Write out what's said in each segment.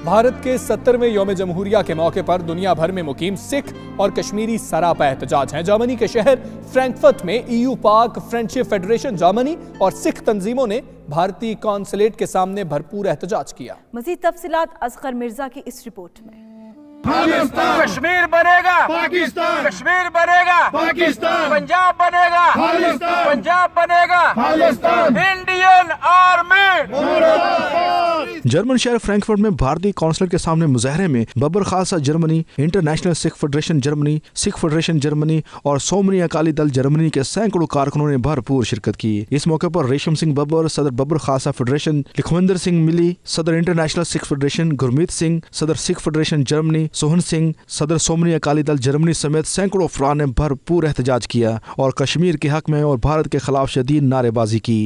भारत के 70वें यौम जमहूरिया के मौके पर दुनिया भर में मुकीम सिख और कश्मीरी सरापा एहतजाज हैं। जर्मनी के शहर फ्रैंकफर्ट में EU Pak friendship federation Germany और सिख तंजीमों ने भारतीय कॉन्सुलेट के सामने भरपूर एहतजाज किया। मजीद तफसीलात असगर मिर्जा की इस रिपोर्ट में। कश्मीर बनेगा पाकिस्तान, कश्मीर बनेगा पाकिस्तान, पंजाब बनेगा पाकिस्तान, पंजाब बनेगा पाकिस्तान, इंडियन आर्मी। जर्मन शहर फ्रैंकफर्ट में भारतीय कॉन्सुलेट के सामने मुजाहरे में Babbar Khalsa Germany, international Sikh federation Germany, Sikh federation Germany और सोमनी अकाली दल जर्मनी के सैकड़ों कारकुनों ने भरपूर शिरकत की। इस मौके पर रेशम सिंह बब्बर, सदर बब्बर खालसा फेडरेशन, लखविंदर सिंह मिली, सदर इंटरनेशनल सिख फेडरेशन, गुरमीत सिंह, सदर सिख फेडरेशन जर्मनी, सोहन सिंह, सदर सोमनी अकाली दल जर्मनी समेत सैकड़ों अफराद ने भरपूर एहतजाज किया और कश्मीर के हक में और भारत के खिलाफ शदीद नारेबाजी की।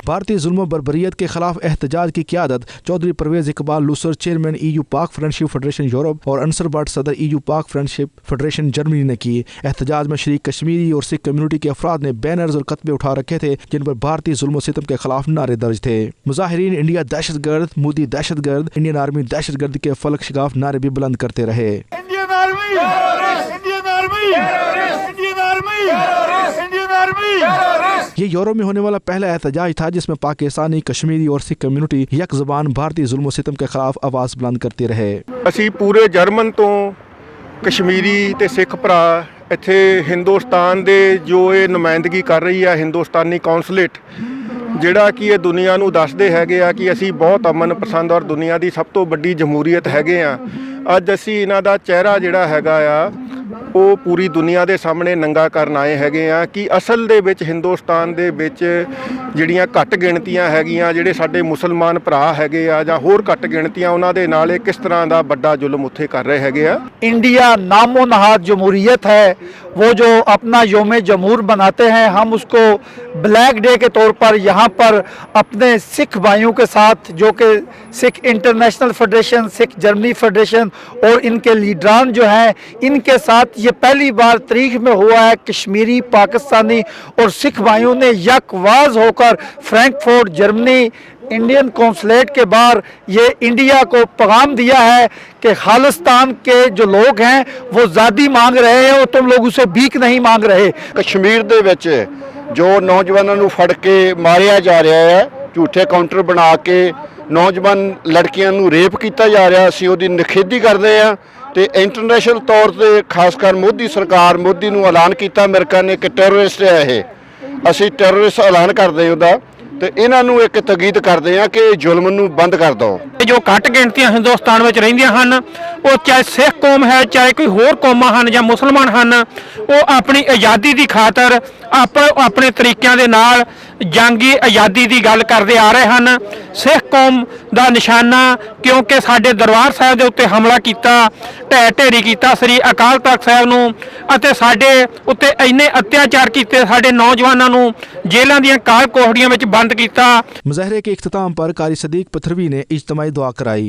भारतीय जुल्म बर्बरियत के खिलाफ एहतजाज की क़यादत चौधरी परवेज इकबाल लूसर, chairman EU Pak friendship federation Europe, और अंसर भट्ट, सदर EU Pak friendship federation Germany ने की। एहतजाज में शरीक कश्मीरी और सिख कम्युनिटी के अफराद ने बैनर्स और कतबे उठा रखे थे जिन पर भारतीय जुल्म सितम के खिलाफ नारे दर्ज थे। मुजाहिरीन इंडिया दहशतगर्द, मोदी दहशतगर्द, इंडियन आर्मी दहशतगर्द के फलक शिगाफ नारे भी बुलंद करते रहे। Indian army, Indian army, Indian army, Indian army. ये यूरोप में होने वाला पहला एहतजाज था जिसमें पाकिस्तानी, कश्मीरी और सिख कम्युनिटी यक ज़बान भारतीय जुल्म सितम के खिलाफ आवाज़ बुलंद करते रहे। ਅਸੀਂ ਪੂਰੇ ਜਰਮਨ ਤੋਂ ਕਸ਼ਮੀਰੀ ਤੇ ਸਿੱਖ ਭਰਾ ਇੱਥੇ ਹਿੰਦੁਸਤਾਨ ਦੇ ਜੋ ਇਹ ਨੁਮਾਇੰਦਗੀ ਕਰ ਰਹੀ ਆ ਹਿੰਦੁਸਤਾਨੀ ਕੌਂਸੂਲੇਟ, ਜਿਹੜਾ ਕਿ ਇਹ ਦੁਨੀਆ ਨੂੰ ਦੱਸਦੇ ਹੈਗੇ ਆ ਕਿ ਅਸੀਂ ਬਹੁਤ ਅਮਨ ਪਸੰਦ ਔਰ ਦੁਨੀਆ ਦੀ ਸਭ ਤੋਂ ਵੱਡੀ ਜਮਹੂਰੀਅਤ ਹੈਗੇ ਆ। ਅੱਜ ਅਸੀਂ ਇਹਨਾਂ ਦਾ ਚਿਹਰਾ ਜਿਹੜਾ ਹੈਗਾ ਆ ਉਹ ਪੂਰੀ ਦੁਨੀਆ ਦੇ ਸਾਹਮਣੇ ਨੰਗਾ ਕਰਨ ਆਏ ਹੈਗੇ ਆ ਕਿ ਅਸਲ ਦੇ ਵਿੱਚ ਹਿੰਦੁਸਤਾਨ ਦੇ ਵਿੱਚ ਜਿਹੜੀਆਂ ਘੱਟ ਗਿਣਤੀਆਂ ਹੈਗੀਆਂ, ਜਿਹੜੇ ਸਾਡੇ ਮੁਸਲਮਾਨ ਭਰਾ ਹੈਗੇ ਆ ਜਾਂ ਹੋਰ ਘੱਟ ਗਿਣਤੀਆਂ, ਉਹਨਾਂ ਦੇ ਨਾਲ ਇਹ ਕਿਸ ਤਰ੍ਹਾਂ ਦਾ ਵੱਡਾ ਜ਼ੁਲਮ ਉੱਥੇ ਕਰ ਰਹੇ ਹੈਗੇ ਆ। इंडिया नामो नहाद जमहूरियत है, वो जो अपना योम जमहूर बनाते हैं, हम उसको ब्लैक डे के तौर पर यहाँ पर अपने सिख भाइयों के साथ, जो कि Sikh international federation, Sikh Germany federation और इनके लीडरान जो हैं, इनके साथ ये पहली बार तारीख में हुआ है। कश्मीरी, पाकिस्तानी और सिख भाइयों ने यकवाज होकर फ्रैंकफर्ट जर्मनी इंडियन कौंसुलेट के बाहर ये इंडिया को पैगाम दिया है कि खालिस्तान के जो लोग हैं वो ज़्यादा मांग रहे हैं और तुम लोग उसे भीख नहीं मांग रहे। कश्मीर दे विच जो नौजवानों नूं फड़ के मारिया जा रहा है, झूठे काउंटर बना के नौजवान लड़कियां नूं रेप किया जा रहा, असीं उहदी निखेधी करदे आ ते इंटरनेशनल तौर ते खासकर मोदी सरकार, मोदी नूं ऐलान किया अमेरिका ने कि टैरोरिस्ट है ये, असीं टैरोरिस्ट ऐलान करदे उहदा ਤੇ ਇਹਨਾਂ ਨੂੰ ਇੱਕ ਤਕੀਦ ਕਰਦੇ ਆ ਕਿ ਜ਼ੁਲਮ ਨੂੰ ਬੰਦ ਕਰ ਦਿਓ। ਜੋ ਘੱਟ ਗਿਣਤੀਆਂ ਹਿੰਦੁਸਤਾਨ ਵਿੱਚ ਰਹਿੰਦੀਆਂ ਹਨ, ਉਹ ਚਾਹੇ ਸਿੱਖ ਕੌਮ ਹੈ, ਚਾਹੇ ਕੋਈ ਹੋਰ ਕੌਮਾਂ ਹਨ ਜਾਂ ਮੁਸਲਮਾਨ ਹਨ, ਉਹ ਆਪਣੀ ਆਜ਼ਾਦੀ ਦੀ ਖਾਤਰ ਆਪਣੇ ਤਰੀਕਿਆਂ ਦੇ ਨਾਲ ਜੰਗੀ ਆਜ਼ਾਦੀ ਦੀ ਗੱਲ ਕਰਦੇ ਆ ਰਹੇ ਹਨ। ਸਿੱਖ ਕੌਮ ਦਾ ਨਿਸ਼ਾਨਾ, ਕਿਉਂਕਿ ਸਾਡੇ ਦਰਬਾਰ ਸਾਹਿਬ ਦੇ ਉੱਤੇ ਹਮਲਾ ਕੀਤਾ, ਢਹਿ ਢੇਰੀ ਕੀਤਾ ਸ੍ਰੀ ਅਕਾਲ ਤਖਤ ਸਾਹਿਬ ਨੂੰ, ਅਤੇ ਸਾਡੇ ਉੱਤੇ ਇੰਨੇ ਅਤਿਆਚਾਰ ਕੀਤੇ, ਸਾਡੇ ਨੌਜਵਾਨਾਂ ਨੂੰ ਜੇਲ੍ਹਾਂ ਦੀਆਂ ਕਾਲ ਕੋਠੜੀਆਂ ਵਿੱਚ ਬੰਦ किया। मुजाहरे के इख्तिताम पर कारी सदीक पथरवी ने इज्तिमाई दुआ कराई।